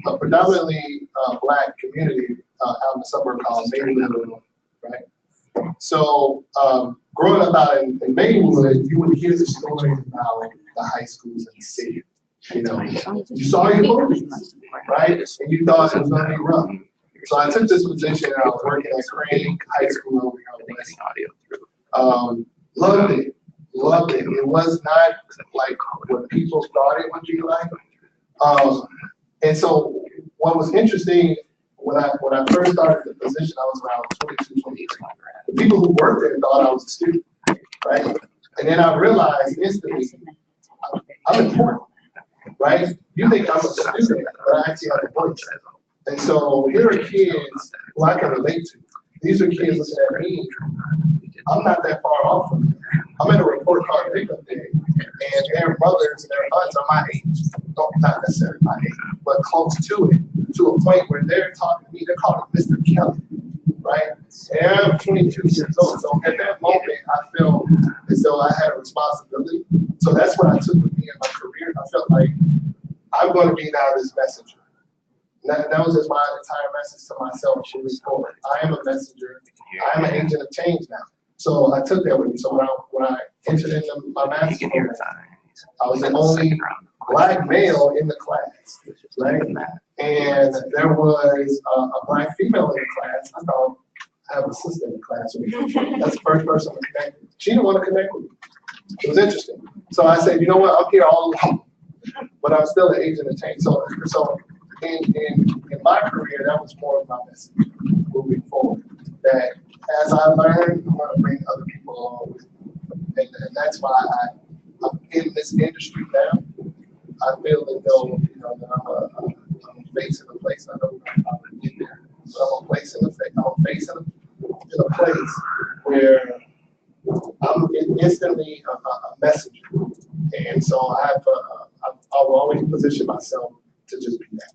a predominantly Black community out in the suburb called Maywood, right? So growing up out in Maywood, you would hear the stories about the high schools in the city. You know, you saw your movies, right? And you thought it was going to be rough. So I took this position and I was working at Crane High School over here on West. Loved it. Loved it. It was not like what people thought it would be like. And so what was interesting when I first started the position, I was around 22, 23. The people who worked there thought I was a student, right? And then I realized instantly, I'm important, right? You think I'm a student, but I actually have a voice. And so here are kids who I can relate to. These are kids looking at me. I'm not that far off from them. I'm at a report card pickup day, and their mothers and their aunts are my age. Not necessarily my age, but close to it, to a point where they're talking to me, they're calling Mr. Kelley, right? And I'm 22 years old, so at that moment, I felt as though I had a responsibility. So that's what I took with me in my career. I felt like I'm going to be now this messenger. That was just my entire message to myself moving forward. I am a messenger. I am an agent of change now. So I took that with me. So when I entered into my master's program, I was the only Black male in the class, right? And there was a Black female in the class. I thought I have a sister in the class with me. That's the first person to connect with. She didn't want to connect with me. It was interesting. So I said, you know what? I'm here all along, but I'm still an agent of change. So in my career, that was more of my message moving forward. That as I learn, I want to bring other people along with me. And that's why I'm in this industry now. I feel as though, you know, that I'm a face in a place. I know I'm going to get there, but I'm a face in a place where I'm instantly a messenger. And so I will always position myself to just be that.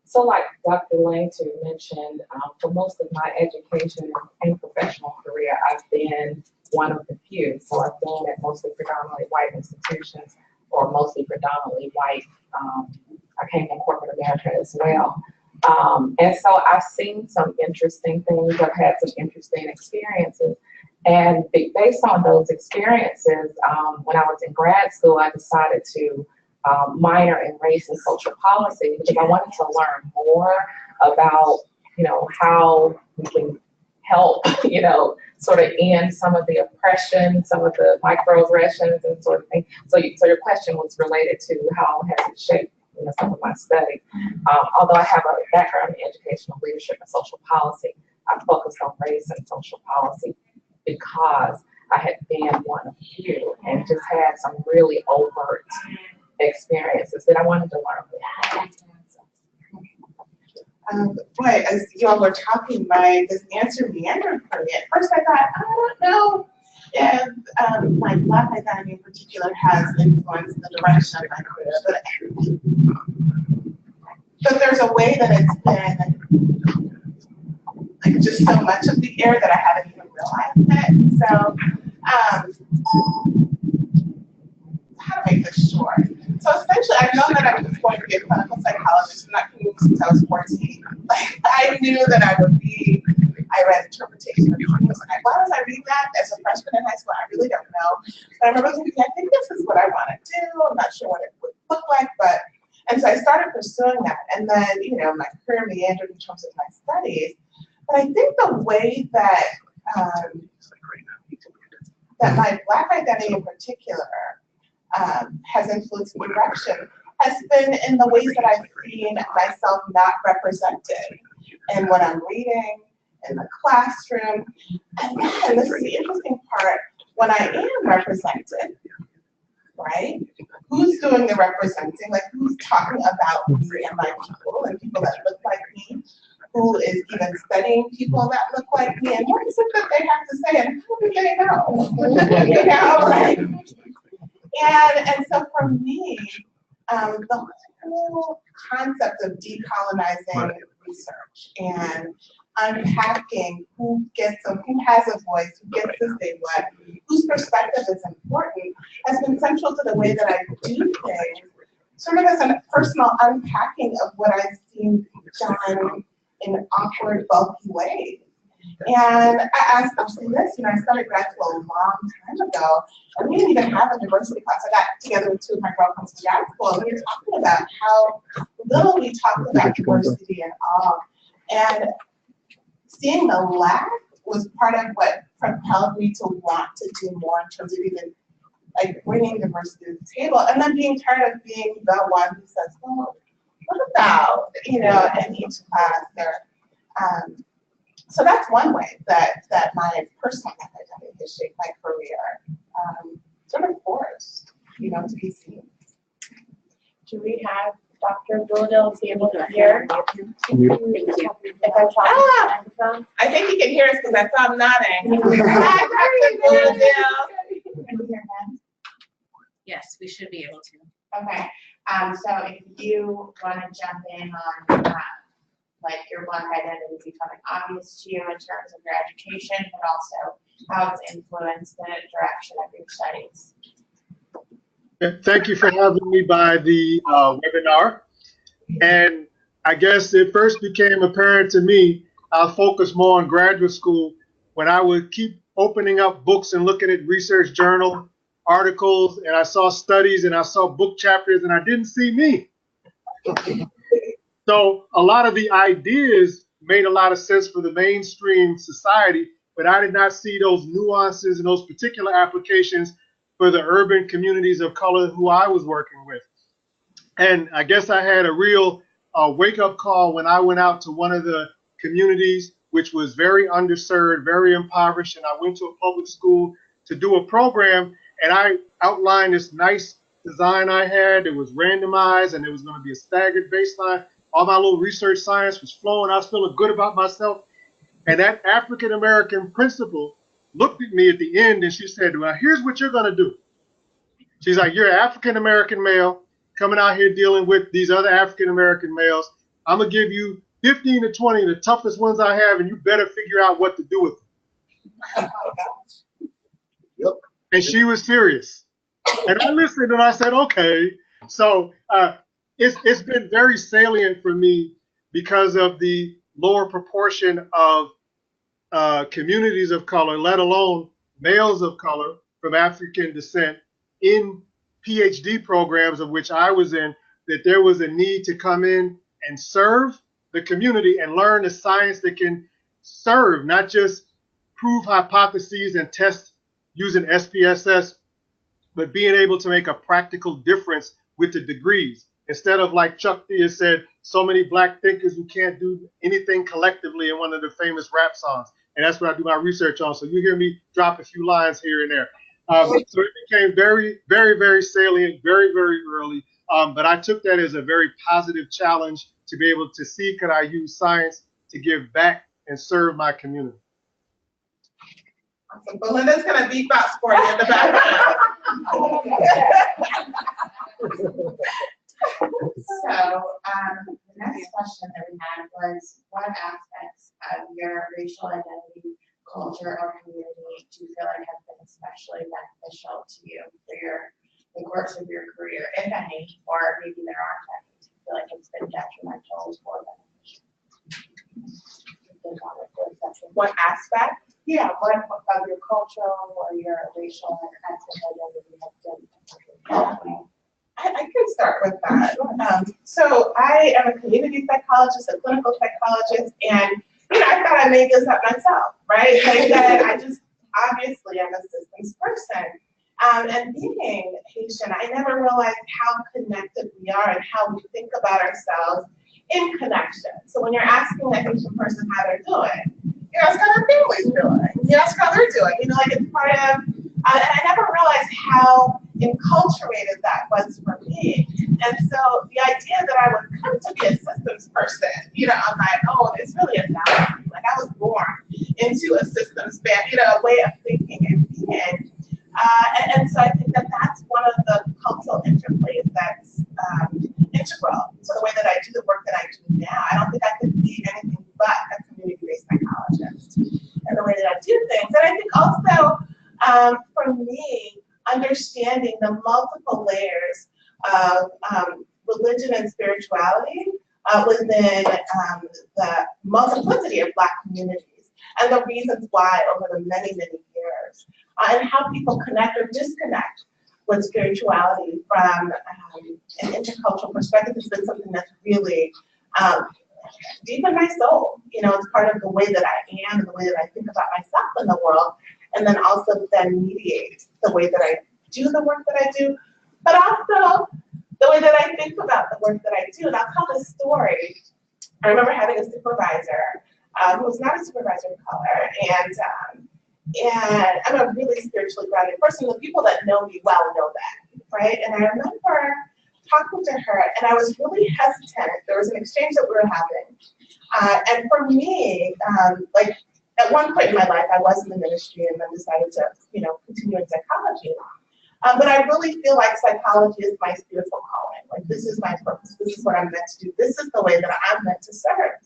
So like Dr. Langtiw mentioned, for most of my education and professional career, I've been one of the few. So I've been at mostly predominantly white institutions or mostly predominantly white. I came from corporate America as well. And so I've seen some interesting things. I've had some interesting experiences. And based on those experiences, when I was in grad school, I decided to minor in race and social policy because I wanted to learn more about, you know, how we can help, you know, sort of end some of the oppression, some of the microaggressions and sort of thing. So your question was related to how has it shaped, you know, some of my study. Although I have a background in educational leadership and social policy, I focused on race and social policy because I had been one of few and just had some really overt experiences that I wanted to learn from. Boy, as y'all were talking, this answer meandered for me. At first I thought, I don't know if my Black identity in particular has influenced the direction of my career, but there's a way that it's been like just so much of the air that I haven't even realized it. So how to make this short? So essentially, I've known that I was going to be a clinical psychologist, and that came since I was 14. Like, I knew that I would be. I read interpretation of dreams. Why was I reading that as a freshman in high school? I really don't know. But I remember thinking, I think this is what I want to do. I'm not sure what it would look like, and so I started pursuing that. And then, you know, my career meandered in terms of my studies. But I think the way that that my Black identity in particular has influenced the direction has been in the ways that I've seen myself not represented in what I'm reading, in the classroom. And then, this is the interesting part, when I am represented, right? Who's doing the representing? Like, who's talking about me and my people and people that look like me? Who is even studying people that look like me? And what is it that they have to say? And how do they know? You know, right? And so for me, the whole concept of decolonizing research and unpacking who has a voice, who gets to say what, whose perspective is important, has been central to the way that I do things, sort of as a personal unpacking of what I've seen done in awkward, bulky ways. And I'll say this, I started grad school a long time ago, and we didn't even have a diversity class. I got together with two of my girlfriends in grad school, and we were talking about how little we talked about diversity at all. And seeing the lack was part of what propelled me to want to do more in terms of even like bringing diversity to the table, and then being tired of being the one who says, well, what about, in each class or, so that's one way that my personal academic has shaped my career, sort of forced, to be seen. Do we have Dr. Abdul-Adil to be able to hear? I think he can hear us because I saw him nodding. Hi, Dr. Abdul-Adil. Can you hear him? Yes, we should be able to. Okay. So if you want to jump in on like your Black identity becoming obvious to you in terms of your education, but also how it's influenced the direction of your studies. Thank you for having me by the webinar. And I guess it first became apparent to me, I'll focus more on graduate school when I would keep opening up books and looking at research journal articles, and I saw studies and I saw book chapters and I didn't see me. So a lot of the ideas made a lot of sense for the mainstream society, but I did not see those nuances and those particular applications for the urban communities of color who I was working with. And I guess I had a real wake-up call when I went out to one of the communities, which was very underserved, very impoverished, and I went to a public school to do a program, and I outlined this nice design I had. It was randomized, and it was going to be a staggered baseline. All my little research science was flowing. I was feeling good about myself. And that African-American principal looked at me at the end and she said, well, here's what you're going to do. She's like, you're an African-American male coming out here dealing with these other African-American males. I'm going to give you 15 to 20 of the toughest ones I have, and you better figure out what to do with them. Yep. And she was serious. And I listened and I said, okay. So it's been very salient for me because of the lower proportion of communities of color, let alone males of color from African descent in PhD programs of which I was in, that there was a need to come in and serve the community and learn the science that can serve, not just prove hypotheses and test using SPSS, but being able to make a practical difference with the degrees. Instead of, like Chuck D has said, so many black thinkers who can't do anything collectively in one of the famous rap songs. And that's what I do my research on. So you hear me drop a few lines here and there. So it became very, very, very salient, very, very early. But I took that as a very positive challenge to be able to see, could I use science to give back and serve my community? Awesome. Belinda's going to beatbox for you in the background. So the next question that we had was, what aspects of your racial identity, culture, or community do you feel like have been especially beneficial to you for the course of your career, if any, or maybe there aren't any? Do you feel like it's been detrimental or beneficial? What aspect? Yeah, what of your cultural or your racial and ethnic identity has been? I can start with that. So I am a community psychologist, a clinical psychologist, and I thought I made this up myself, right? Like that I just obviously am a systems person. And being Haitian, I never realized how connected we are and how we think about ourselves in connection. So when you're asking a Haitian person how they're doing, you ask how their family's doing. You ask how they're doing. Like it's part of, and I never realized how enculturated that was for me. And so the idea that I would come to be a systems person, on my own, is really a novelty. Like I was born into a systems, a way of thinking and being. And so I think that that's one of the cultural interplays that's integral to the way that I do the work that I do now. I don't think I could be anything but a community-based psychologist. For me, understanding the multiple layers of religion and spirituality within the multiplicity of Black communities, and the reasons why over the many, many years, and how people connect or disconnect with spirituality from an intercultural perspective has been something that's really deep in my soul. You know, it's part of the way that I am, and the way that I think about myself in the world, and then also then mediate the way that I do the work that I do, but also the way that I think about the work that I do. And I'll tell this story. I remember having a supervisor who was not a supervisor of color, and I'm a really spiritually grounded person. The people that know me well know that, right? And I remember talking to her, and I was really hesitant. There was an exchange that we were having, and for me, like at one point in my life, I was in the ministry, and then decided to, you know, continue in psychology. But I really feel like psychology is my spiritual calling. Like, this is my purpose. This is what I'm meant to do. This is the way that I'm meant to serve.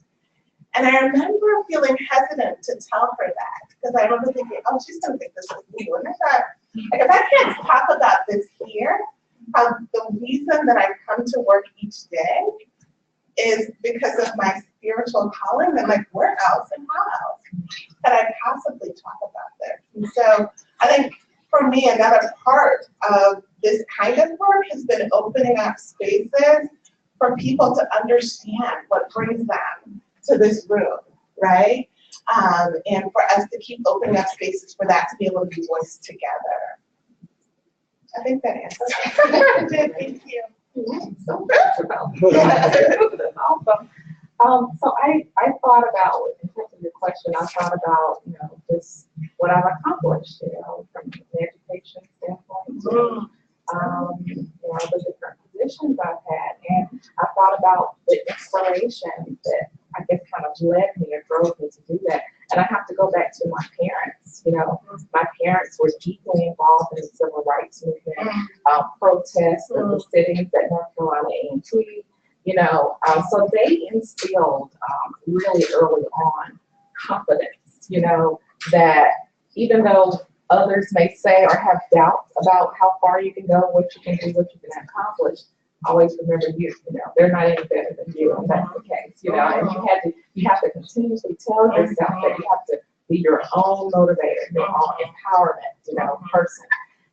And I remember feeling hesitant to tell her that, because I remember thinking, oh, she's going to think this is new. And I thought, like, if I can't talk about this here, how the reason that I come to work each day is because of my spiritual calling, then, like, where else and how else can I possibly talk about this? And so I think for me, another part of this kind of work has been opening up spaces for people to understand what brings them to this room, right? And for us to keep opening up spaces for that to be able to be voiced together. I think that answers it. Thank you. So good about that. Awesome. So I thought about, in terms of your question, I thought about, you know, just what I've accomplished, you know, from an education standpoint, to, you know, the different positions I've had. And I thought about the inspiration that I guess kind of led me or drove me to do that. And I have to go back to my parents. You know, my parents were deeply involved in the civil rights movement, protests, the sittings at North Carolina A&T. You know, so they instilled really early on confidence, you know, that even though others may say or have doubts about how far you can go, what you can do, what you can accomplish, always remember you know, they're not any better than you, and that's the case, you know, and you have to continuously tell yourself that you have to be your own motivator, your own empowerment, you know, person.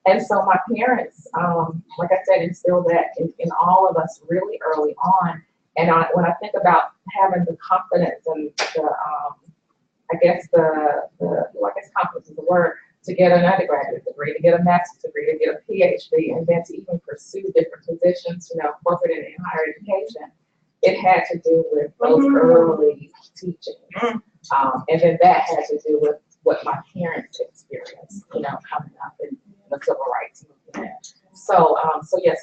And so my parents, like I said, instilled that in all of us really early on. And when I think about having the confidence and the, I guess confidence is the word, to get an undergraduate degree, to get a master's degree, to get a PhD, and then to even pursue different positions, you know, corporate and in higher education, it had to do with those early teachings. And then that had to do with what my parents experienced, you know, coming up in the civil rights movement. So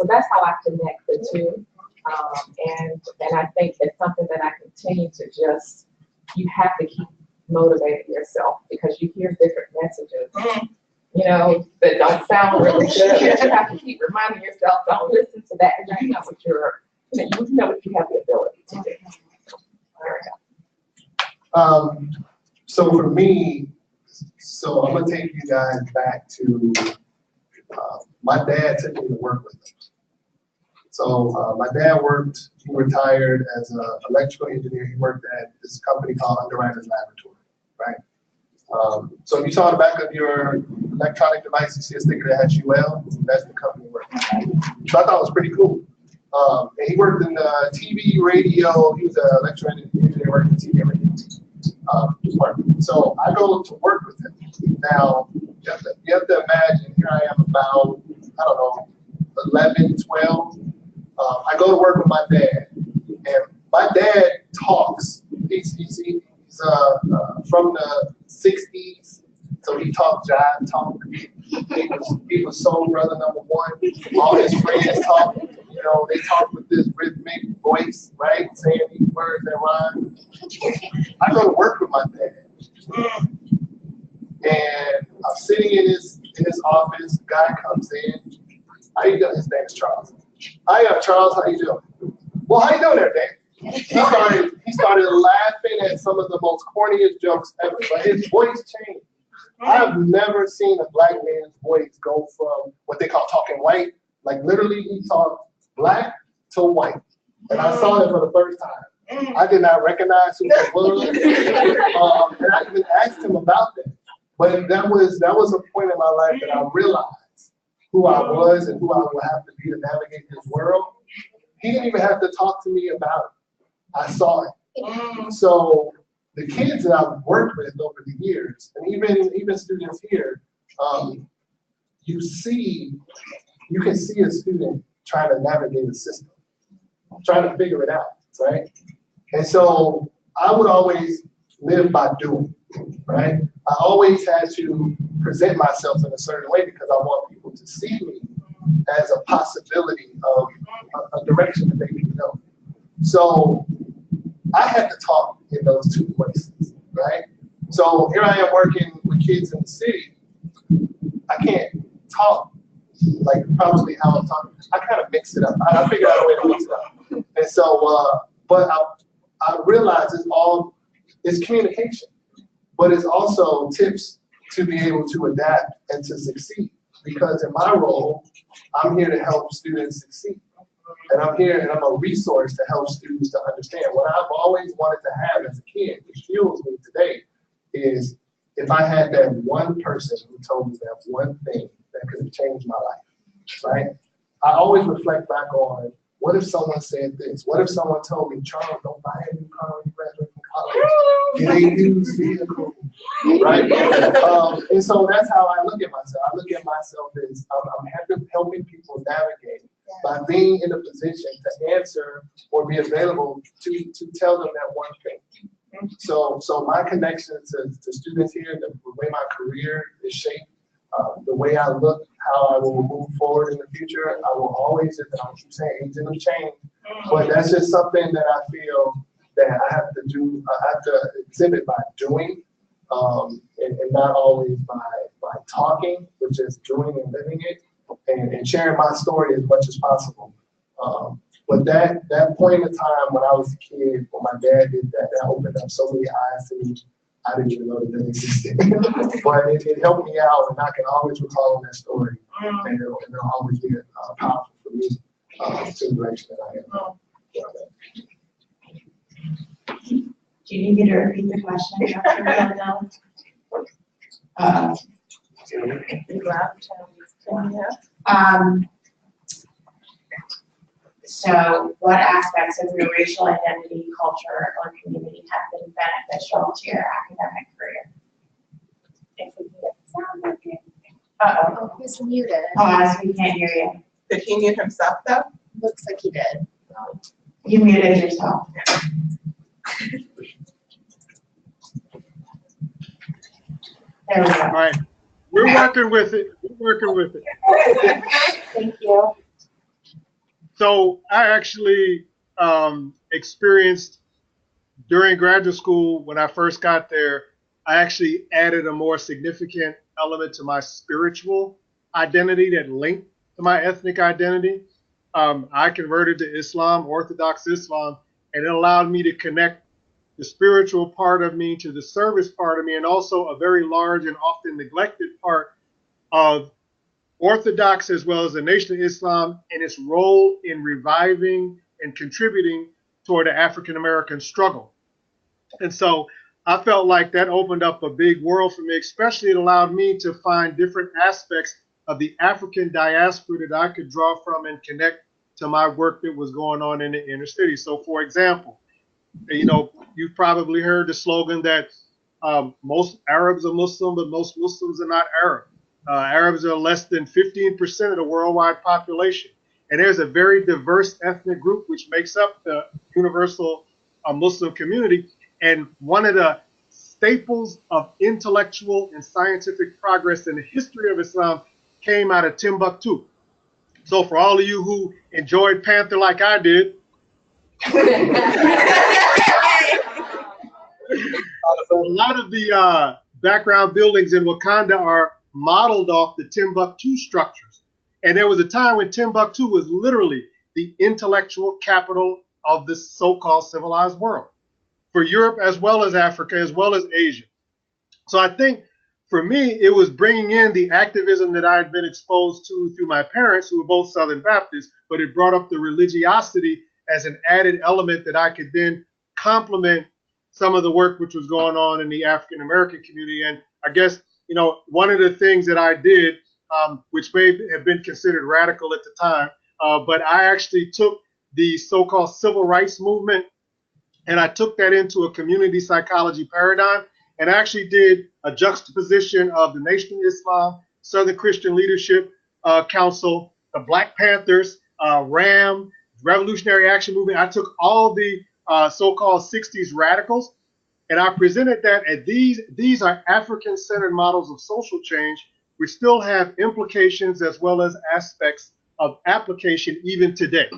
that's how I connect the two. And I think it's something that I continue to just, you have to keep motivating yourself, because you hear different messages, you know, that don't sound really good. You have to keep reminding yourself, don't listen to that, because you know what you know what you have the ability to do. So for me, I'm gonna take you guys back to my dad took me to work with him. So my dad he retired as an electrical engineer. He worked at this company called Underwriters Laboratory, right? So if you saw the back of your electronic device, you see a sticker that has UL, that's the company he worked at. So I thought it was pretty cool. And he worked in TV, radio. He was an electrical engineer working in TV and radio department. So I go to work with him. Now, you have to imagine, here I am about, I don't know, 11, 12. I go to work with my dad, and my dad talks. He's from the 60s, so he talked jive talk. He was soul brother #1. All his friends talk, you know, they talk with this rhythmic voice, right? Saying these words that rhyme. I go to work with my dad, and I'm sitting in his office. Guy comes in. How you doing? His name is Charles. Hi, Charles. How you doing? Well, how you doing there, Dan? He started laughing at some of the most corniest jokes ever, but his voice changed. I've never seen a black man's voice go from what they call talking white, like literally he talked black to white. And I saw it for the first time. I did not recognize who he was. And I even asked him about that. But that was a point in my life that I realized who I was and who I would have to be to navigate this world. He didn't even have to talk to me about it. I saw it. So the kids that I've worked with over the years, and even students here, you can see a student trying to navigate a system, trying to figure it out, right? And so I would always live by doing, right? I always had to present myself in a certain way because I want people to see me as a possibility of a direction that they can go. So I had to talk in those two places, right? So here I am working with kids in the city. I can't talk like probably how I'm talking. I kind of mix it up. I figured out a way to mix it up. And so, but I realized it's communication, but it's also tips to be able to adapt and to succeed. Because in my role, I'm here to help students succeed. And I'm here and I'm a resource to help students to understand. What I've always wanted to have as a kid, which fuels me today, is if I had that one person who told me that one thing that could have changed my life, right? I always reflect back on, what if someone said this? What if someone told me, Charles, don't buy a new car when you graduate from college. Get a used vehicle, right? And so that's how I look at myself. I look at myself as I'm helping people navigate by being in a position to answer or be available to tell them that one thing. So my connection to students here, the way my career is shaped, the way I look, how I will move forward in the future, I will always, and I keep saying, agent of change, but that's just something that I feel that I have to do, I have to exhibit by doing, and not always by talking, but just doing and living it, and sharing my story as much as possible. But that point in time when I was a kid, when my dad did that, that opened up so many eyes to me. I didn't even know that they existed. But it helped me out, and I can always recall that story. And it'll always be powerful for me to the direction that I am. Do you need me to repeat the question, Dr. Belinda? So what aspects of your racial identity, culture, or community have been beneficial to your academic career? If we can get the sound working. Uh-oh. He's muted. Pause, we can't hear you. Did he mute himself though? Looks like he did. You muted yourself. There we go. All right. We're working with it. We're working with it. Thank you. So I actually experienced during graduate school, when I first got there, I actually added a more significant element to my spiritual identity that linked to my ethnic identity. I converted to Islam, Orthodox Islam, and it allowed me to connect the spiritual part of me to the service part of me, and also a very large and often neglected part of Orthodox as well as the Nation of Islam and its role in reviving and contributing toward the African-American struggle. And so I felt like that opened up a big world for me, especially it allowed me to find different aspects of the African diaspora that I could draw from and connect to my work that was going on in the inner city. So for example, you know, you've probably heard the slogan that most Arabs are Muslim, but most Muslims are not Arab. Arabs are less than 15% of the worldwide population. And there's a very diverse ethnic group which makes up the universal Muslim community. And one of the staples of intellectual and scientific progress in the history of Islam came out of Timbuktu. So for all of you who enjoyed Panther like I did, a lot of the background buildings in Wakanda are modeled off the Timbuktu structures. And there was a time when Timbuktu was literally the intellectual capital of the so-called civilized world for Europe as well as Africa as well as Asia. So I think for me, it was bringing in the activism that I had been exposed to through my parents, who were both Southern Baptists, but it brought up the religiosity as an added element that I could then complement some of the work which was going on in the African American community. And I guess, you know, one of the things that I did, which may have been considered radical at the time, but I actually took the so-called civil rights movement and I took that into a community psychology paradigm and actually did a juxtaposition of the Nation of Islam, Southern Christian Leadership Council, the Black Panthers, RAM, Revolutionary Action Movement. I took all the so-called 60s radicals, and I presented that as these are African-centered models of social change, which still have implications as well as aspects of application even today.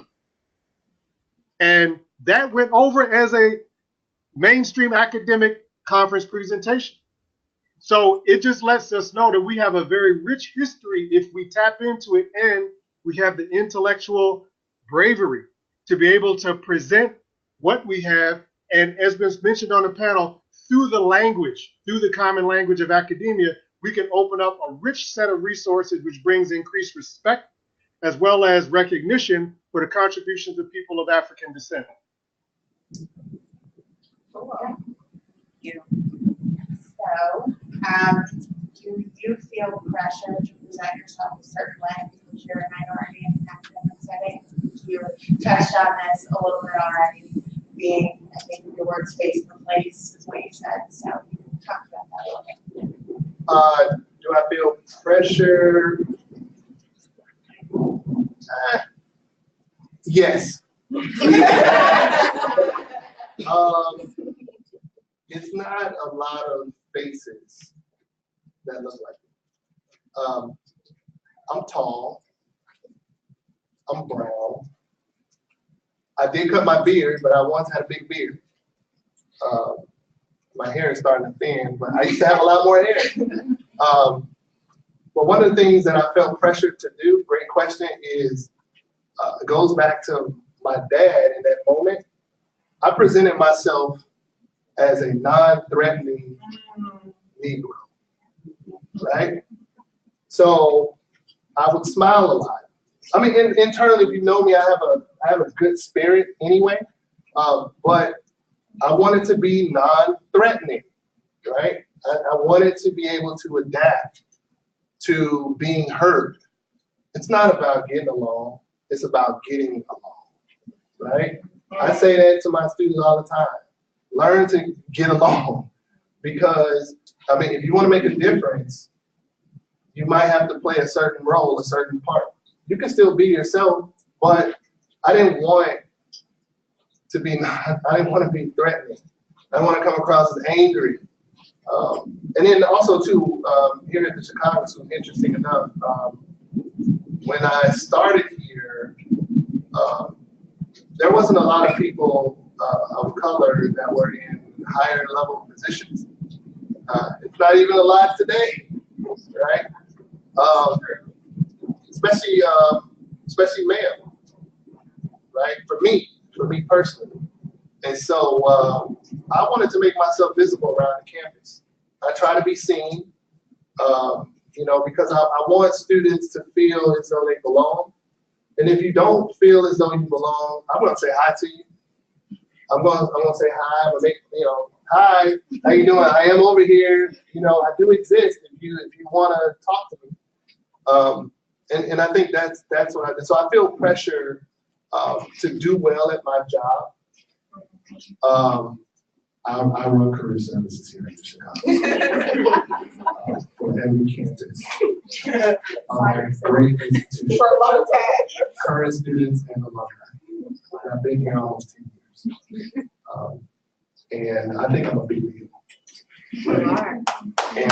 And that went over as a mainstream academic conference presentation. So it just lets us know that we have a very rich history if we tap into it, and we have the intellectual bravery to be able to present what we have. And as was mentioned on the panel, through the language, through the common language of academia, we can open up a rich set of resources which brings increased respect as well as recognition for the contributions of people of African descent. So, do you feel pressure to present yourself a certain way because you're a minority in an academic setting? You touched on this a little bit already, being, I think your words face to place is what you said. So, talk about that a little bit. Do I feel pressure? Yes. It's not a lot of faces that look like me. I'm tall. I'm brown. I did cut my beard, but I once had a big beard. My hair is starting to thin, but I used to have a lot more hair. But one of the things that I felt pressured to do, great question, is it goes back to my dad in that moment. I presented myself as a non-threatening Negro, right? So I would smile a lot. I mean, internally, if you know me, I have a good spirit anyway, but I wanted to be non-threatening, right? I wanted to be able to adapt to being heard. It's not about getting along, it's about getting along, right? I say that to my students all the time. Learn to get along, because, I mean, if you want to make a difference, you might have to play a certain role, a certain part. You can still be yourself, but I didn't want to be threatening. I didn't want to come across as angry. And then also too, here at the Chicago School, interesting enough, when I started here, there wasn't a lot of people of color that were in higher level positions. It's not even a lot today, right? Especially male, right? For me personally. And so I wanted to make myself visible around the campus. I try to be seen, you know, because I want students to feel as though they belong. And if you don't feel as though you belong, I'm gonna say hi to you. I'm gonna say hi. I'm gonna make, you know, hi, how you doing? I am over here. You know, I do exist if you want to talk to me. And I think that's what I did. So I feel pressure to do well at my job. I run career services here in Chicago for every campus. Great institution. For a long time. Current students and alumni. I've been here almost 10 years. And I think I'm a big deal. Right? And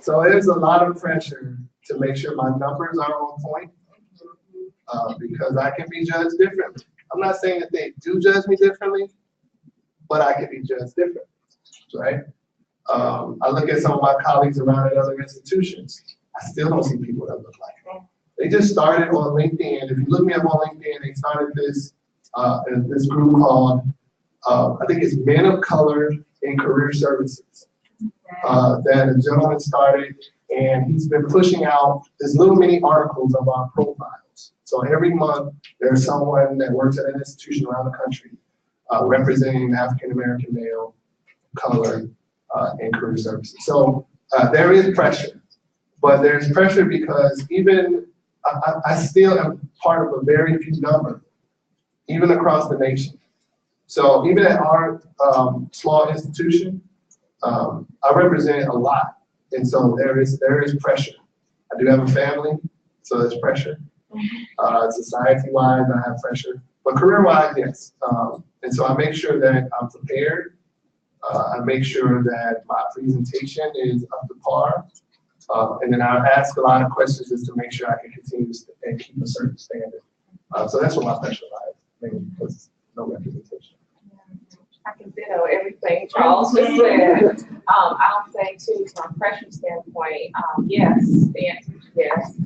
so there's a lot of pressure to make sure my numbers are on point, because I can be judged differently. I'm not saying that they do judge me differently, but I can be judged differently, right? I look at some of my colleagues around at other institutions. I still don't see people that look like me. They just started on LinkedIn. If you look me up on LinkedIn, they started this group called, I think it's Men of Color in Career Services. that a gentleman started, and he's been pushing out these little mini articles of our profiles. So every month, there's someone that works at an institution around the country representing African American male, color, and career services. So there is pressure, but there's pressure because even I still am part of a very few number, even across the nation. So even at our small institution, I represent a lot, and so there is pressure. I do have a family, so there's pressure. Society-wise, I have pressure, but career-wise, yes. And so I make sure that I'm prepared. I make sure that my presentation is up to par, and then I ask a lot of questions just to make sure I can continue and keep a certain standard. So that's what my pressure lies, mainly because no representation. I can ditto everything Charles just said. I'll say too, from a pressure standpoint, yes, the answer is yes,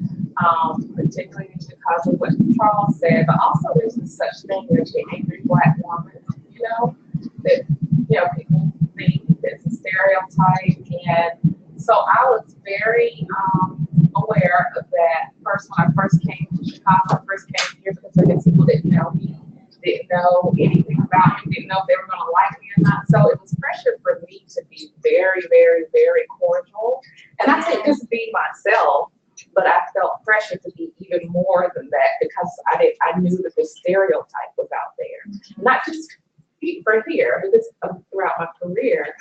particularly because of what Charles said, but also there's such thing as the angry Black woman, you know, that, you know, people think it's a stereotype. And so I was very aware of that first when I first came to Chicago, first came here, because I guess people didn't know me, didn't know anything about me, didn't know if they were going to like me or not. So it was pressure for me to be very, very, very cordial. And I think just be myself, but I felt pressure to be even more than that because I knew that the stereotype was out there. Not just for here, but just throughout my career,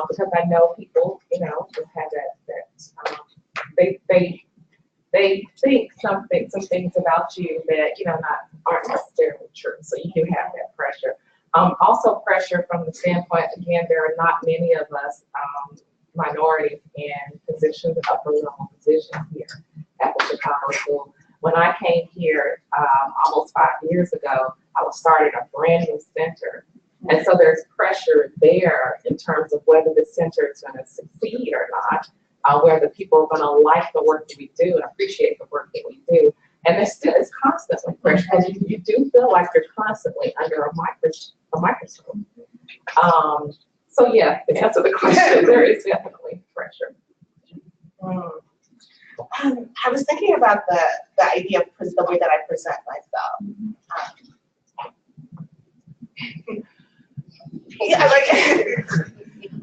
because I know people, you know, just have they think some things about you that, you know, aren't necessarily true. So you do have that pressure. Also pressure from the standpoint, again, there are not many of us minorities in positions, upper level positions here at the Chicago School. When I came here almost 5 years ago, I was starting a brand new center. And so there's pressure there in terms of whether the center is going to succeed or not. Whether people are going to like the work that we do and appreciate the work that we do. And there still is constantly pressure because you do feel like you're constantly under a microscope. So yeah, to answer the question, there is definitely pressure. I was thinking about the idea of the way that I present myself. Yeah, like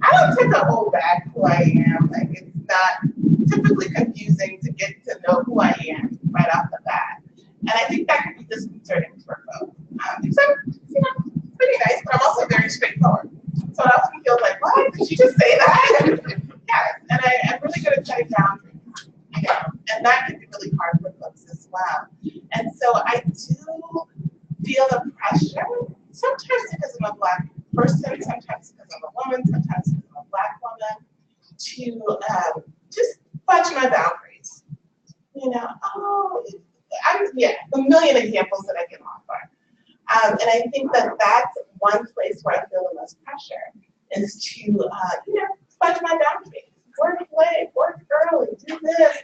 I don't tend to hold back who I am. Like it's not typically confusing to get to know who I am right off the bat, and I think that can be disconcerting for folks. So you know, pretty nice, but I'm also very straightforward. So it often feels like, what? Did you just say that? Yes, and I'm really good at setting boundaries. You know, and that can be really hard for folks as well. And so I do feel the pressure, sometimes because I'm a Black person, sometimes because I'm a woman, sometimes because I'm a Black woman, to just fudge my boundaries. You know, a million examples that I can offer. And I think that that's one place where I feel the most pressure is to, you know, fudge my boundaries. Work late, work early, do this.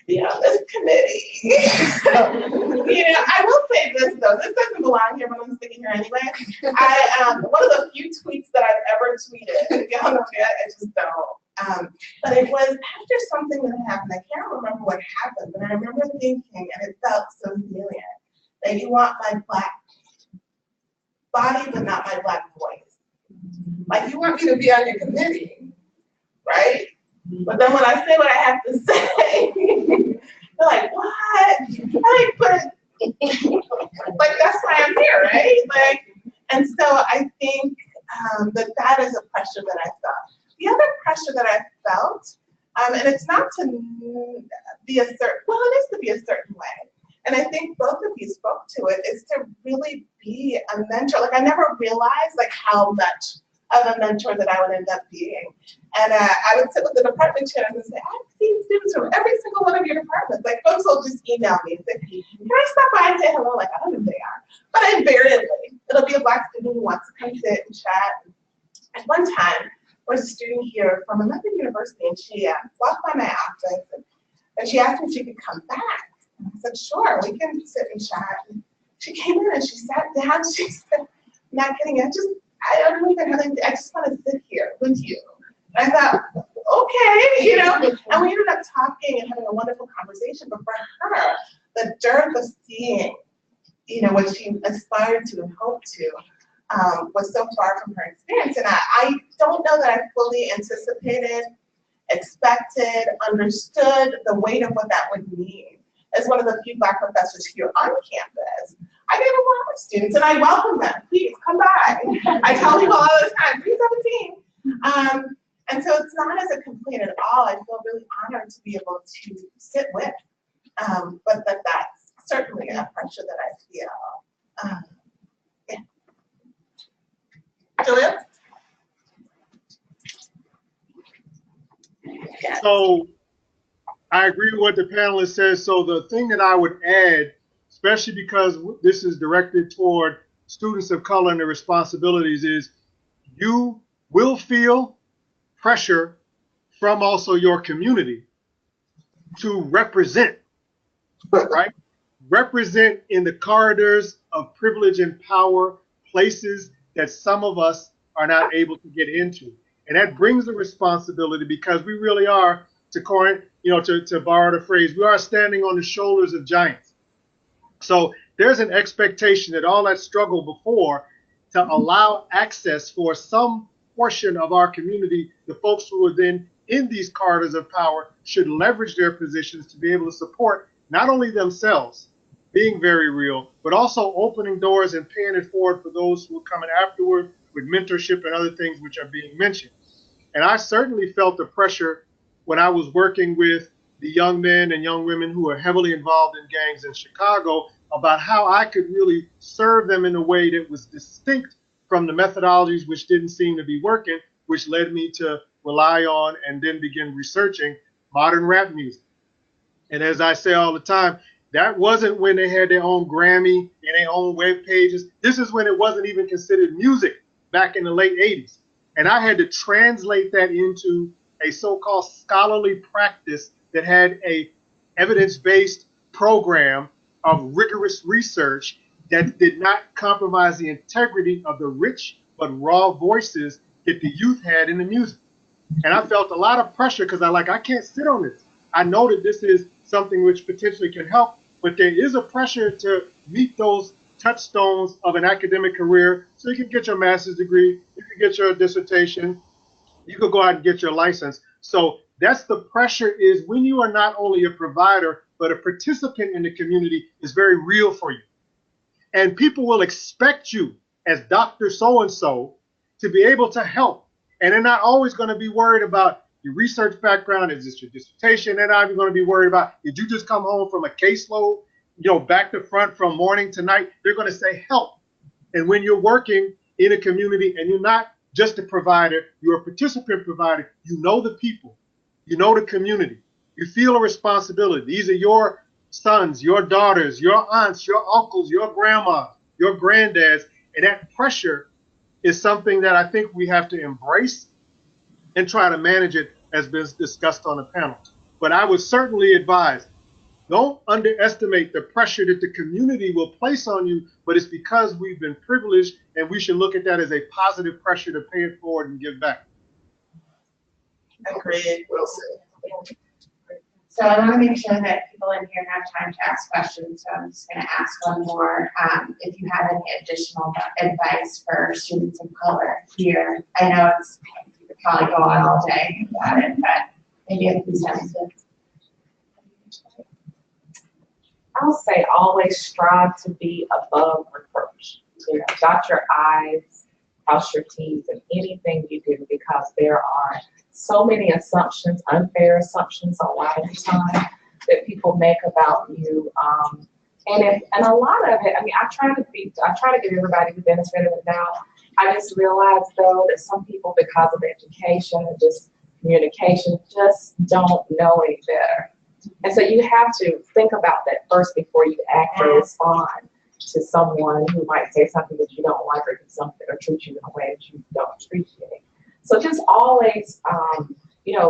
Be on this committee. You know, I will say this though, this doesn't belong here, but I'm sticking here anyway. One of the few tweets that I've ever tweeted, y'all know that, I just don't. But it was after something that happened. I can't remember what happened, but I remember thinking, and it felt so salient, that you want my Black body, but not my Black voice. Like you want me to be on your committee, right? But then when I say what I have to say, they're like, what? Like, but like that's why I'm here, right? Like, and so I think that is a pressure that I felt. The other pressure that I felt, and it's not to be a certain, well, it is to be a certain way. And I think both of you spoke to it, is to really be a mentor. Like I never realized like how much of a mentor that I would end up being. And I would sit with the department chairs and say, I've seen students from every single one of your departments. Like folks will just email me and say, can I stop by and say hello? Like I don't know who they are. But invariably, it'll be a Black student who wants to come sit and chat. At one time, there was a student here from another university, and she walked by my office and she asked me if she could come back. And I said, sure, we can sit and chat. And she came in and she sat down. She said, I'm not kidding, I don't even have anything. I just want to sit here with you I thought, okay, you know, and we ended up talking and having a wonderful conversation. But for her, the dearth of seeing, you know, what she aspired to and hoped to, was so far from her experience. And I don't know that I fully anticipated, expected, understood the weight of what that would mean. As one of the few Black professors here on campus, I get a lot of students and I welcome them. Please come by. I tell people all the time, 317. And so it's not as a complaint at all. I feel really honored to be able to sit with, but that's certainly a pressure that I feel. Yeah. Jaleel? Yes. So I agree with what the panelist says. So the thing that I would add, especially because this is directed toward students of color and their responsibilities, is you will feel pressure from also your community to represent, right? Represent in the corridors of privilege and power, places that some of us are not able to get into. And that brings a responsibility because we really are, to borrow the phrase, we are standing on the shoulders of giants. So there's an expectation that all that struggle before to allow access for some portion of our community, the folks who are then in these corridors of power, should leverage their positions to be able to support not only themselves being very real, but also opening doors and paying it forward for those who are coming afterward with mentorship and other things which are being mentioned. And I certainly felt the pressure when I was working with the young men and young women who are heavily involved in gangs in Chicago about how I could really serve them in a way that was distinct from the methodologies which didn't seem to be working, which led me to rely on and then begin researching modern rap music. And as I say all the time, that wasn't when they had their own Grammy and their own web pages. This is when it wasn't even considered music back in the late 80s. And I had to translate that into a so-called scholarly practice that had a evidence-based program of rigorous research that did not compromise the integrity of the rich but raw voices that the youth had in the music. And I felt a lot of pressure because I can't sit on this. I know that this is something which potentially can help, but there is a pressure to meet those touchstones of an academic career so you can get your master's degree, you can get your dissertation, you could go out and get your license. So that's the pressure, is when you are not only a provider, but a participant in the community, is very real for you. And people will expect you as Dr. So-and-so to be able to help. And they're not always going to be worried about your research background. Is this your dissertation? They're not even going to be worried about, did you just come home from a caseload, back to front from morning to night? They're going to say help. And when you're working in a community and you're not just a provider, you're a participant provider, you know the people, you know the community, you feel a responsibility. These are your sons, your daughters, your aunts, your uncles, your grandmas, your granddads. And that pressure is something that I think we have to embrace and try to manage it, as been discussed on the panel. But I would certainly advise, don't underestimate the pressure that the community will place on you, but it's because we've been privileged, and we should look at that as a positive pressure to pay it forward and give back. Agreed, well said. So I want to make sure that people in here have time to ask questions. So I'm just going to ask one more. If you have any additional advice for students of color here, I know it's probably go on all day about it, but maybe a few sentences. I'll say always strive to be above reproach. Dot your I's, cross your T's in anything you do, because there are so many assumptions, unfair assumptions a lot of the time that people make about you. And a lot of it, I try to give everybody the benefit of the doubt. I just realized though that some people, because of education and just communication, just don't know any better. And so you have to think about that first before you actually respond to someone who might say something that you don't like, or do something, or treat you in a way that you don't appreciate. So just always,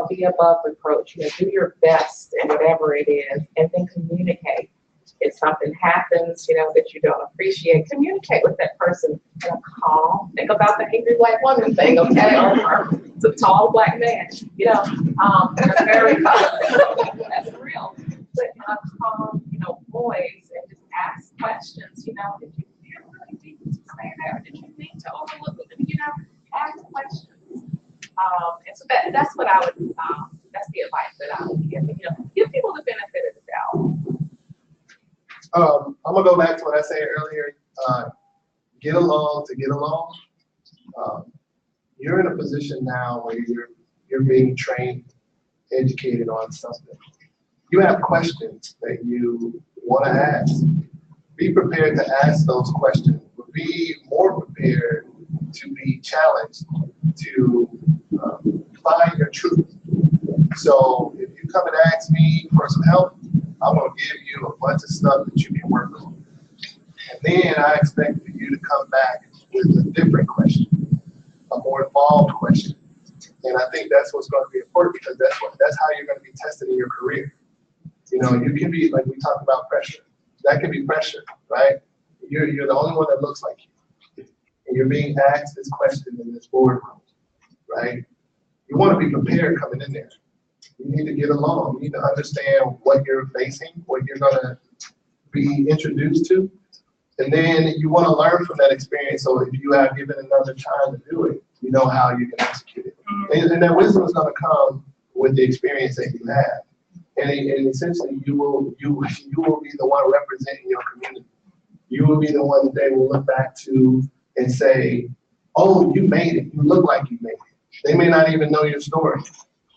be above reproach. Do your best in whatever it is, and then communicate. If something happens, that you don't appreciate, communicate with that person in a calm. Think about the angry black woman thing, okay? Or it's a tall black man, they're very that's real. But in a calm, voice, and just ask questions, did you feel really deep to say that? Or did you need to overlook it? Ask questions. And so that's what I would, that's the advice that I would give. Give people the benefit of the doubt. I'm gonna go back to what I said earlier. Get along to get along. You're in a position now where you're being trained, educated on something. You have questions that you want to ask. Be prepared to ask those questions. Be more prepared to be challenged, to find your truth. So if you come and ask me for some help, I'm going to give you a bunch of stuff that you can work on. And then I expect for you to come back with a different question, a more involved question. And I think that's what's going to be important, because that's how you're going to be tested in your career. You can be, like we talked about, pressure. That can be pressure, right? You're the only one that looks like you. And you're being asked this question in this boardroom, right? You want to be prepared coming in there. You need to get along. You need to understand what you're facing, what you're going to be introduced to. And then you want to learn from that experience. So if you have given another time to do it, you know how you can execute it. And that wisdom is going to come with the experience that you have. And essentially, you will be the one representing your community. You will be the one that they will look back to and say, oh, you made it. You look like you made it. They may not even know your story.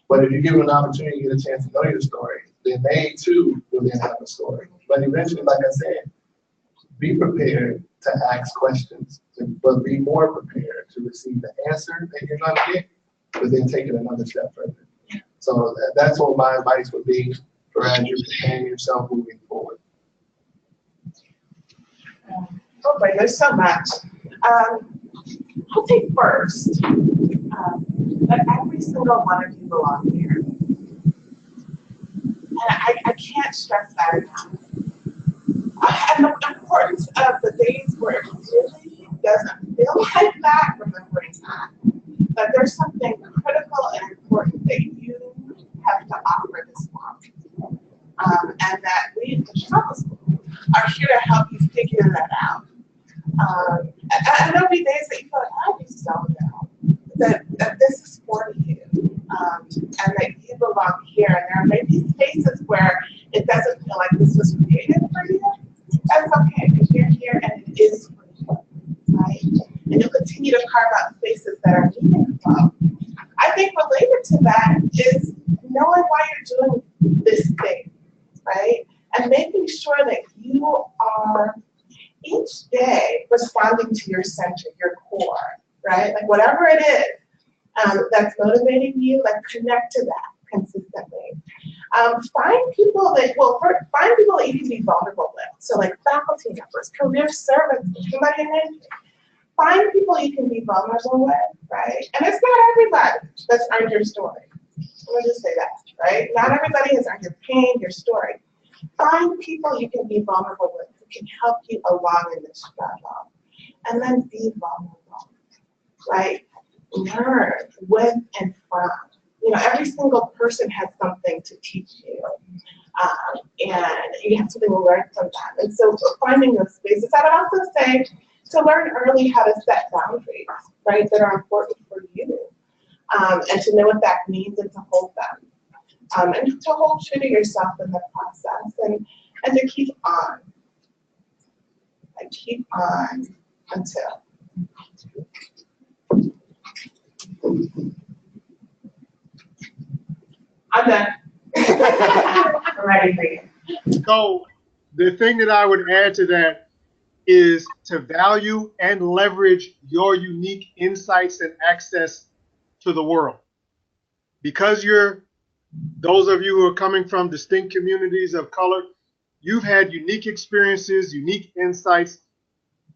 But if you give them an opportunity to get a chance to know your story, then they too will then have a story. But eventually, like I said, be prepared to ask questions, but be more prepared to receive the answer that you're going to get, but then take it another step further. So that's what my advice would be for as you're preparing yourself moving forward. Oh boy, there's so much. I'll take first. But every single one of you belong here. And I can't stress that enough. And the importance of the days where it really doesn't feel like that, remembering that. But there's something critical and important that you have to offer this world. And that we, the travel school, are here to help you figure that out. And there'll be days that you feel like, I just don't know. That this is for you, and that you belong here. And there may be spaces where it doesn't feel like this was created for you. That's okay, because you're here and it is for you, right? And you'll continue to carve out spaces that are meaningful. I think related to that is knowing why you're doing this thing, right? And making sure that you are each day responding to your center, your core, right? Like whatever it is that's motivating you, like connect to that consistently. Find people that you can be vulnerable with. So like faculty members, career servants, somebody in it. Find people you can be vulnerable with, right? And it's not everybody that's earned your story. Let me just say that, right? Not everybody has earned your pain, your story. Find people you can be vulnerable with who can help you along in this struggle. And then be vulnerable, right? Learn with and from. Every single person has something to teach you. And you have something to learn from them. And so finding those spaces, I would also say to learn early how to set boundaries, right, that are important for you. And to know what that means and to hold them. And to hold true to yourself in the process and to keep on. And keep on until. I'm done. I'm ready for you. So the thing that I would add to that is to value and leverage your unique insights and access to the world. Because those of you who are coming from distinct communities of color, you've had unique experiences, unique insights,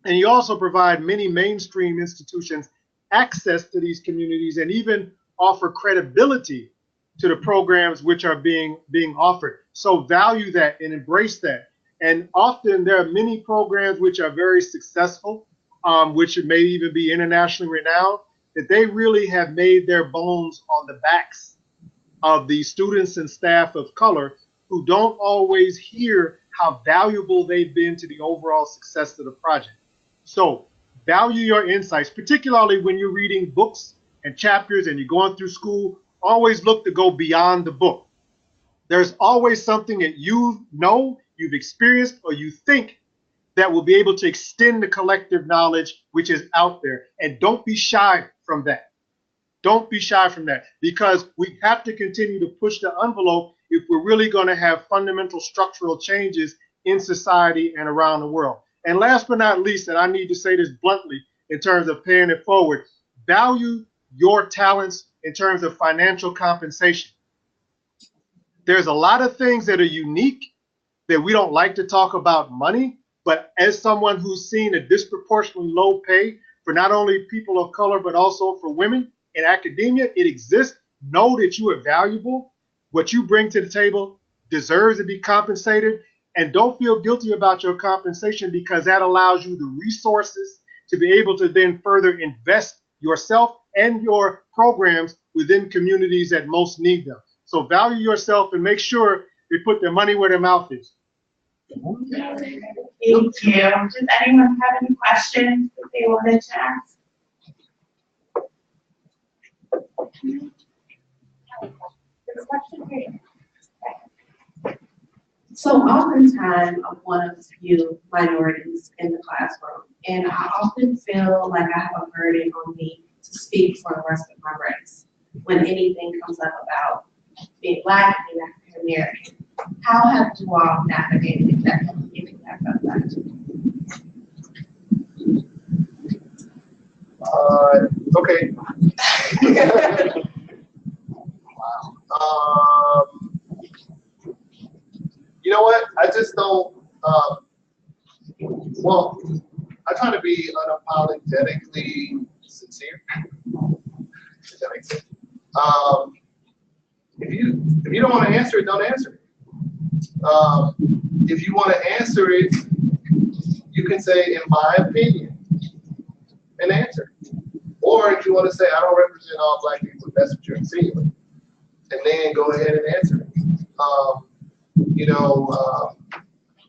and you also provide many mainstream institutions access to these communities and even offer credibility to the programs which are being offered. So value that and embrace that. And often there are many programs which are very successful, which may even be internationally renowned, that they really have made their bones on the backs of the students and staff of color who don't always hear how valuable they've been to the overall success of the project. So value your insights, particularly when you're reading books and chapters and you're going through school. Always look to go beyond the book. There's always something that you know, you've experienced, or you think that will be able to extend the collective knowledge which is out there. And don't be shy from that. Don't be shy from that, because we have to continue to push the envelope if we're really going to have fundamental structural changes in society and around the world. And last but not least, and I need to say this bluntly in terms of paying it forward, value your talents in terms of financial compensation. There's a lot of things that are unique that we don't like to talk about money, but as someone who's seen a disproportionately low pay for not only people of color, but also for women in academia, it exists. Know that you are valuable. What you bring to the table deserves to be compensated. And don't feel guilty about your compensation, because that allows you the resources to be able to then further invest yourself and your programs within communities that most need them. So value yourself and make sure they put their money where their mouth is. Thank you. Does anyone have any questions that they wanted to ask? This question here. So oftentimes I'm one of the few minorities in the classroom, and I often feel like I have a burden on me to speak for the rest of my race when anything comes up about being Black and being African American. How have you all navigated that impact of that? Okay. Wow. You know what? I just don't. Well, I try to be unapologetically sincere. Does that make sense? If you don't want to answer it, don't answer it. If you want to answer it, you can say, in my opinion, and answer. Or if you want to say, I don't represent all Black people, that's what you're insinuating, and then go ahead and answer it.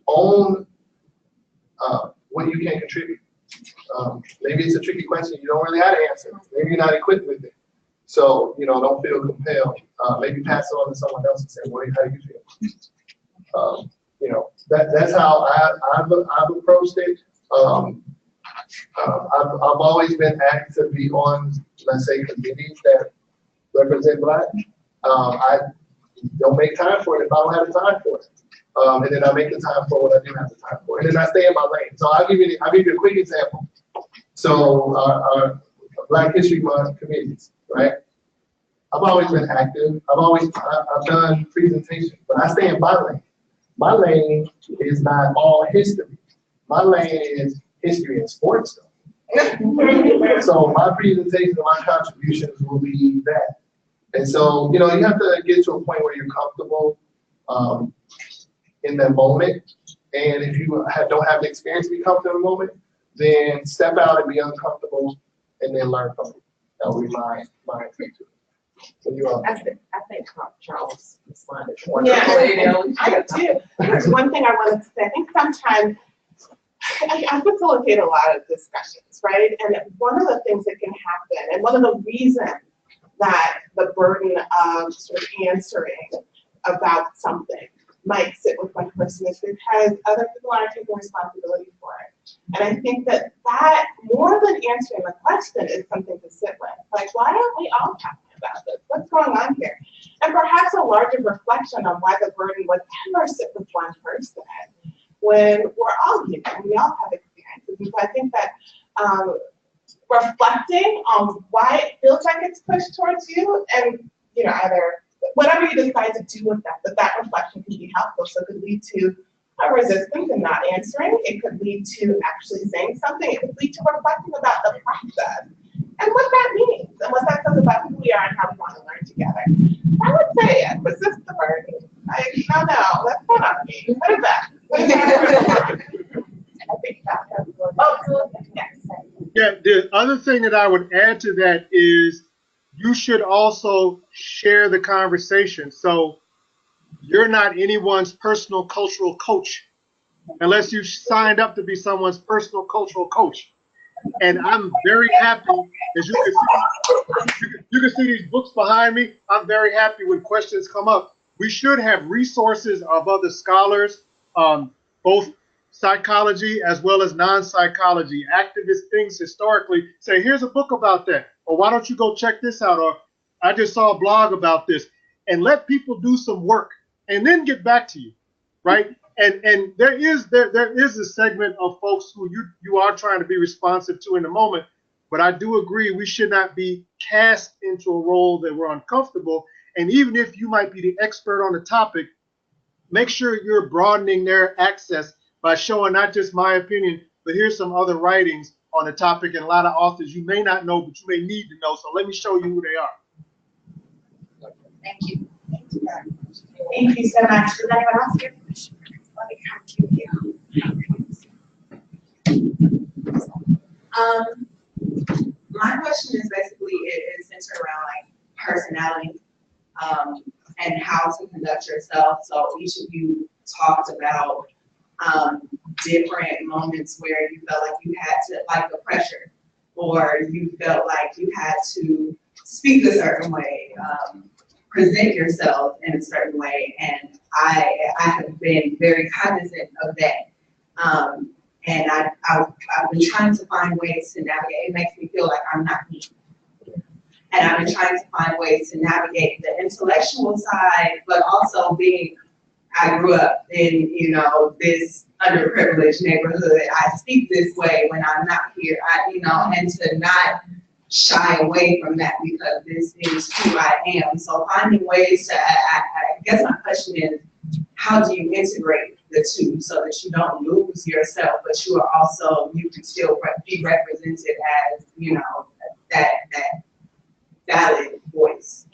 Own what you can contribute. Maybe it's a tricky question you don't really have to answer. Maybe you're not equipped with it. So, don't feel compelled. Maybe pass it on to someone else and say, well, how do you feel? That's how I've approached it. I've always been actively on, let's say, committees that represent Black. I don't make time for it if I don't have the time for it. And then I make the time for what I do have the time for. And then I stay in my lane. So I'll give you a quick example. So our Black History Month committees, right? I've always been active. I've done presentations, but I stay in my lane. My lane is not all history. My lane is history and sports stuff. So my presentation and my contributions will be that. And so, you have to get to a point where you're comfortable in that moment. And if you don't have the experience to be comfortable in the moment, then step out and be uncomfortable and then learn from it. That will be my feature. So I think Charles responded. Yeah, I do. There's one thing I wanted to say. I think sometimes I facilitate a lot of discussions, right? And one of the things that can happen, and one of the reasons that the burden of sort of answering about something might sit with one person is because other people aren't taking responsibility for it. And I think that more than answering the question is something to sit with. Like, why aren't we all talking about this? What's going on here? And perhaps a larger reflection on why the burden would ever sit with one person when we're all human, we all have experiences. And so I think that reflecting on why it feels like it's pushed towards you, and either whatever you decide to do with that reflection can be helpful. So it could lead to a resistance and not answering. It could lead to actually saying something. It could lead to reflecting about the process and what that means and what that says about who we are and how we want to learn together. I would say resist the burden. No, that's not on me. Put it back. I think Dr. Yeah, the other thing that I would add to that is you should also share the conversation. So you're not anyone's personal cultural coach unless you signed up to be someone's personal cultural coach. And I'm very happy, as you can see these books behind me. I'm very happy when questions come up. We should have resources of other scholars, both psychology as well as non-psychology, activist things historically. Say, here's a book about that, or why don't you go check this out, or I just saw a blog about this, and let people do some work and then get back to you, right? And there is a segment of folks who you are trying to be responsive to in the moment, but I do agree we should not be cast into a role that we're uncomfortable. And even if you might be the expert on the topic, make sure you're broadening their access by showing not just my opinion, but here's some other writings on the topic and a lot of authors you may not know, but you may need to know. So let me show you who they are. Thank you. Thank you so much. Does anyone else have a question? Let me come to you. My question is basically is centered around like personality and how to conduct yourself. So each of you talked about different moments where you felt like you had to, like the pressure, or you felt like you had to speak a certain way, present yourself in a certain way, and I have been very cognizant of that, and I've been trying to find ways to navigate. It makes me feel like I'm not me, and I've been trying to find ways to navigate the intellectual side, but also I grew up in, this underprivileged neighborhood. I speak this way when I'm not here, and to not shy away from that because this is who I am. So finding ways to, I guess my question is, how do you integrate the two so that you don't lose yourself, but you can still be represented as, that valid voice?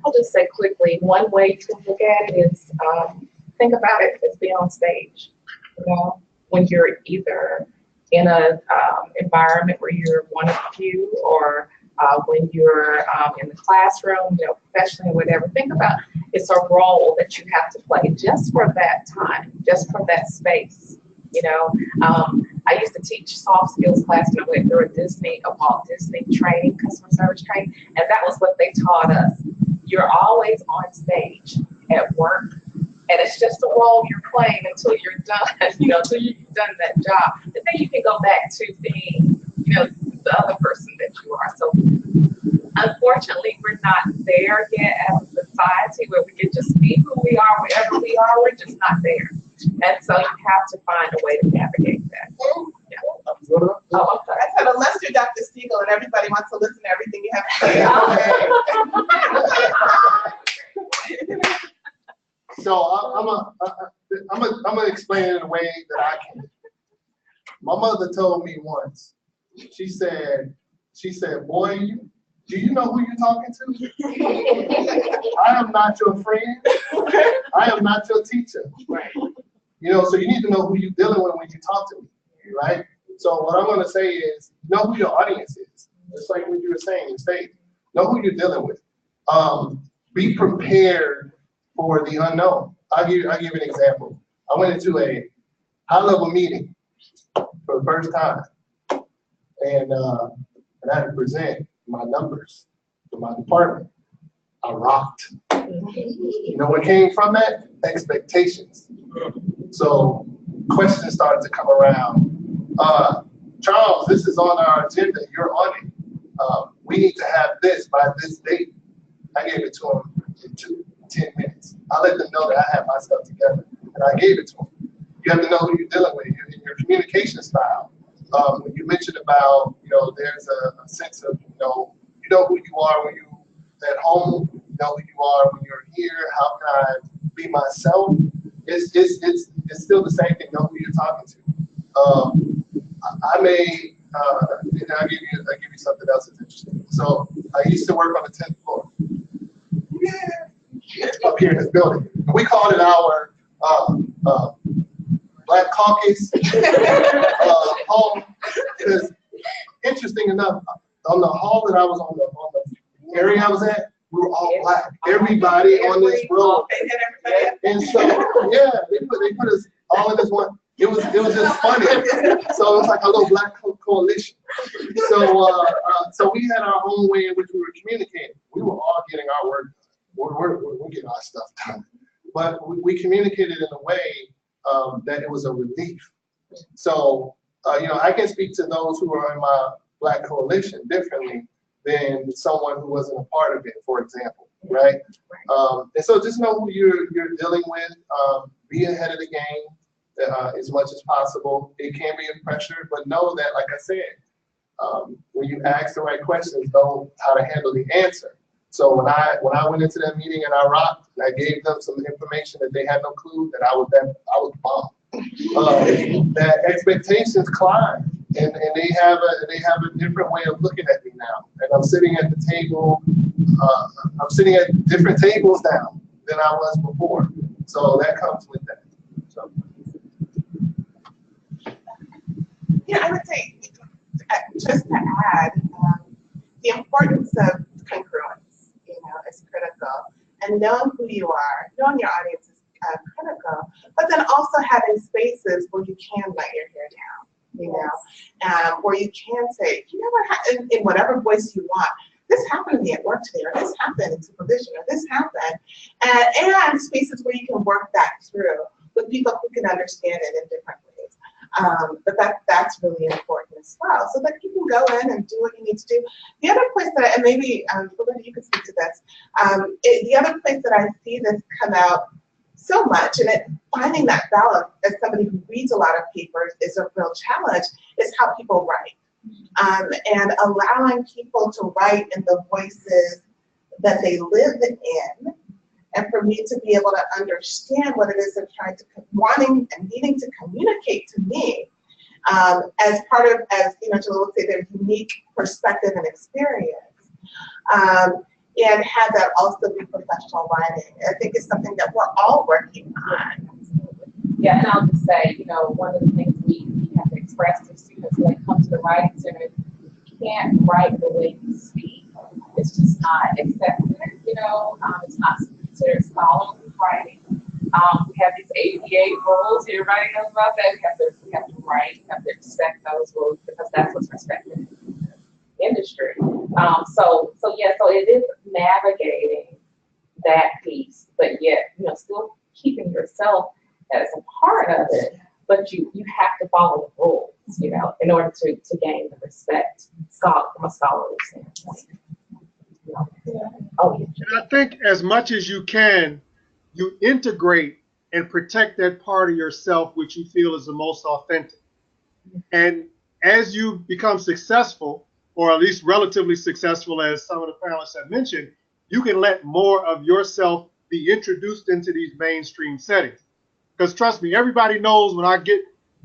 I'll just say quickly, one way to look at it is think about it as being on stage. When you're either in an environment where you're one of the few, or when you're in the classroom, professionally, whatever. Think about it's a role that you have to play just for that time, just for that space. I used to teach soft skills class, and I went through a Walt Disney training, customer service training, and that was what they taught us. You're always on stage at work, and it's just a role you're playing until you're done, until you've done that job. But then you can go back to being, the other person that you are. So unfortunately, we're not there yet as a society where we can just be who we are, wherever we are. We're just not there. And so you have to find a way to navigate that. Yeah. Oh, okay. I said, unless you're Dr. Siegel and everybody wants to listen to everything you have to say. So I'm gonna explain it in a way that I can. My mother told me once. She said, boy, do you know who you're talking to? I am not your friend. I am not your teacher. Right. So you need to know who you're dealing with when you talk to me, right? So what I'm going to say is, know who your audience is. Just like what you were saying in stage. Know who you're dealing with. Be prepared for the unknown. I'll give you an example. I went into a high-level meeting for the first time, and I had to present my numbers to my department. I rocked. What came from that? Expectations. So questions started to come around. Charles, this is on our agenda. You're on it. We need to have this by this date. I gave it to him in 10 minutes. I let them know that I had my stuff together, and I gave it to them. You have to know who you're dealing with in your communication style. When you mentioned about, there's a sense of, you know who you are when you're at home, you know who you are when you're here, how can I be myself? It's still the same thing, know who you're talking to. I'll give you something else that's interesting. So I used to work on the 10th floor. Yeah. Up here in this building. And we called it our caucus hall. Because interesting enough, on the hall that I was on the area I was at, we were all black. Everybody on this road. And so, yeah, they put us all in this one. It was just funny. So it was like a little black coalition. So we had our own way in which we were communicating. We were all getting our work done. We're getting our stuff done. But we communicated in a way that it was a relief. So, I can speak to those who are in my Black coalition differently than someone who wasn't a part of it, for example, right? And so just know who you're dealing with. Be ahead of the game as much as possible. It can be a pressure, but know that, like I said, when you ask the right questions, know how to handle the answer. So when I went into that meeting and I rocked, I gave them some information that they had no clue that I was bomb. That expectations climb, and they have a different way of looking at me now. And I'm sitting at the table. I'm sitting at different tables now than I was before. So that comes with that. So. Yeah, I would say just to add, the importance of congruence, is critical, and knowing who you are, knowing your audience is critical, but then also having spaces where you can let your hair down, where you can say, what, in whatever voice you want, this happened to me at work today, or this happened in supervision, or this happened, and spaces where you can work that through with people who can understand it in different ways. But that's really important as well, so that you can go in and do what you need to do. The other place that, and maybe Belinda, you can speak to this, the other place that I see this come out so much, and finding that balance as somebody who reads a lot of papers is a real challenge, is how people write. And allowing people to write in the voices that they live in, and for me to be able to understand what it is they're trying to, wanting and needing to communicate to me, as part of, Jaleel would say, their unique perspective and experience. And have that also be professional writing. I think it's something that we're all working on. Yeah, and I'll just say, one of the things we have to express to students when it comes to the writing center, you can't write the way you speak. It's just not accepted, it's not considered scholarly writing. We have these APA rules, everybody knows about that. We have to write, we have to respect those rules because that's what's respected in the industry. So it is navigating that piece, but yet, still keeping yourself as a part of it, but you have to follow the rules, in order to gain the respect from a scholarly standpoint. Oh, yeah. And I think as much as you can, you integrate and protect that part of yourself which you feel is the most authentic. And as you become successful, or at least relatively successful, as some of the panelists have mentioned, you can let more of yourself be introduced into these mainstream settings. Because trust me, everybody knows when I get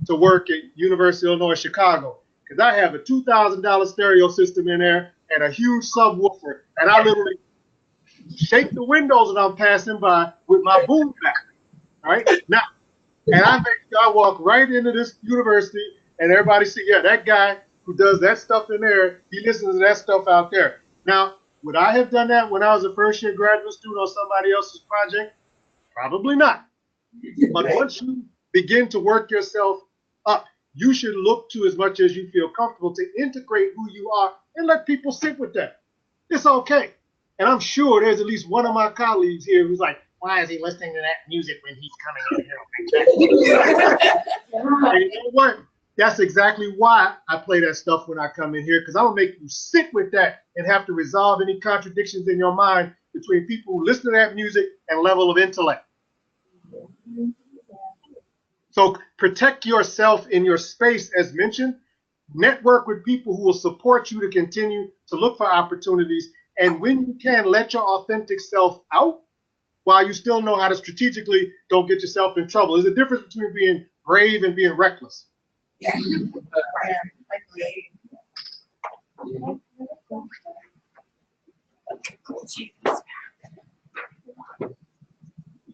to work at University of Illinois, Chicago, because I have a $2,000 stereo system in there and a huge subwoofer, and I literally shake the windows that I'm passing by with my boom back, right? Now, and I make sure I walk right into this university and everybody see, yeah, that guy who does that stuff in there, he listens to that stuff out there. Now, would I have done that when I was a first-year graduate student on somebody else's project? Probably not. But once you begin to work yourself up, you should look to, as much as you feel comfortable, to integrate who you are and let people sit with that. It's okay. And I'm sure there's at least one of my colleagues here who's like, why is he listening to that music when he's coming in here? And you know what? That's exactly why I play that stuff when I come in here, because I'm going to make you sit with that and have to resolve any contradictions in your mind between people who listen to that music and level of intellect. So protect yourself in your space, as mentioned. Network with people who will support you to continue to look for opportunities. And when you can, let your authentic self out while you still know how to strategically don't get yourself in trouble. There's a difference between being brave and being reckless. Yeah.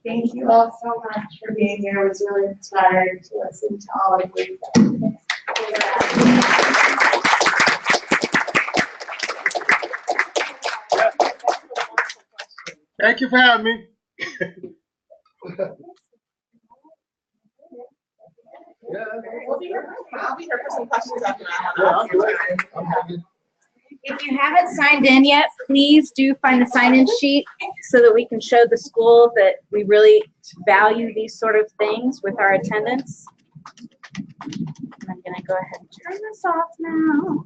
Thank you all so much for being here. It was really inspiring to listen to all of you. Thank you for having me. We'll be here. I'll be here for some questions after that. If you haven't signed in yet, please do find the sign-in sheet so that we can show the school that we really value these sort of things with our attendance. And I'm going to go ahead and turn this off now.